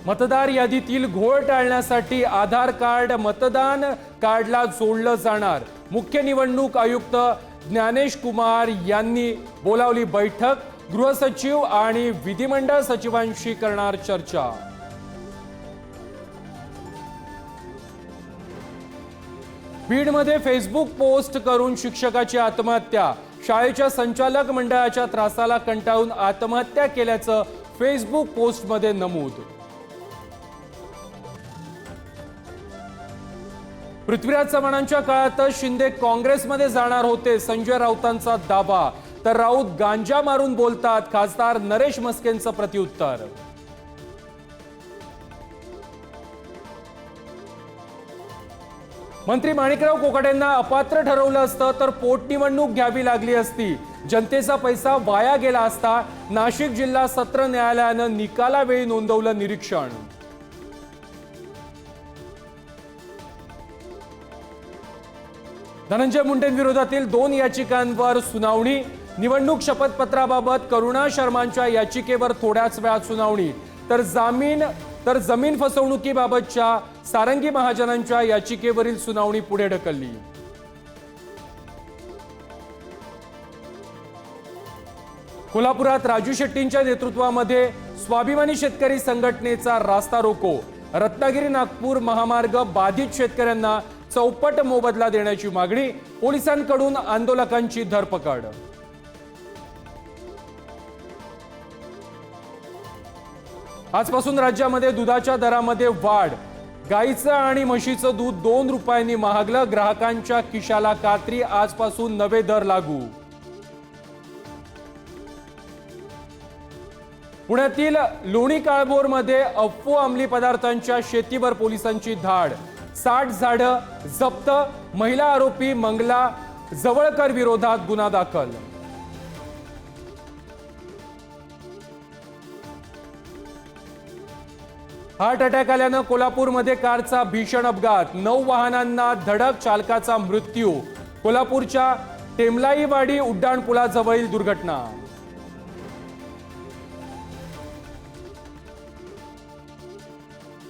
मतदार यादीतील घोळ टाळण्यासाठी आधार कार्ड मतदान कार्डला जोडलं जाणार। मुख्य निवडणूक आयुक्त ज्ञानेश कुमार यांनी बोलावली बैठक। गृहसचिव आणि विधिमंडळ सचिवांशी करणार चर्चा। बीडमध्ये फेसबुक पोस्ट करून शिक्षकाची आत्महत्या। शाळेच्या संचालक मंडळाच्या त्रासाला कंटाळून आत्महत्या केल्याचं फेसबुक पोस्टमध्ये नमूद। पृथ्वीराज चव्हाणांच्या काळातच शिंदे काँग्रेसमध्ये जाणार होते, संजय राऊतांचा दावा। तर राऊत गांजा मारून बोलतात, खासदार नरेश मस्केंचं प्रत्युत्तर। मंत्री माणिकराव कोकाटेंना अपात्र ठरवलं असतं तर पोटनिवडणूक घ्यावी लागली असती, जनतेचा पैसा वाया गेला असता। नाशिक जिल्हा सत्र न्यायालयानं निकालावेळी नोंदवलं निरीक्षण। धनंजय मुंडेंविरोधातील 2 याचिकांवर सुनावणी। निवडणूक शपथपत्राबाबत करुणा शर्मांच्या याचिकेवर थोड्याच वेळात सुनावणी। तर जमीन फसवणुकीबाबतच्या सारंगी महाजनांच्या याचिकेवरील सुनावणी पुढे ढकलली। कोल्हापुरात राजू शेट्टींच्या नेतृत्वामध्ये स्वाभिमानी शेतकरी संघटनेचा रास्ता रोको। रत्नागिरी नागपूर महामार्ग बाधित शेतकऱ्यांना चौपट मोबदला देण्याची मागणी। पोलिसांकडून आंदोलकांची धरपकड। आजपासून राज्यामध्ये दुधाच्या दरामध्ये वाढ। गाईचं आणि म्हशीचं दूध 2 रुपयांनी महागलं। ग्राहकांच्या खिशाला कात्री। आजपासून नवे दर लागू। पुण्यातील लोणी काळभोरमध्ये अफवा अंमली पदार्थांच्या शेतीवर पोलिसांची धाड। 60 झाडं जप्त। महिला आरोपी मंगला जवळकर विरोधात गुन्हा दाखल। हार्ट अटॅक आल्यानं कोल्हापूरमध्ये कारचा भीषण अपघात। 9 वाहनांना धडक, चालकाचा मृत्यू। कोल्हापूरच्या टेमलाईवाडी उड्डाणपुलाजवळील दुर्घटना।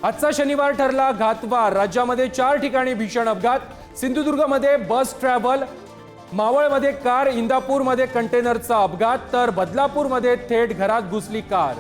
आजचा शनिवार ठरला घातवार। राज्यामध्ये 4 ठिकाणी भीषण अपघात। सिंधुदुर्गमध्ये बस ट्रॅव्हल, मावळमध्ये कार, इंदापूरमध्ये कंटेनरचा अपघात, तर बदलापूरमध्ये थेट घरात घुसली कार।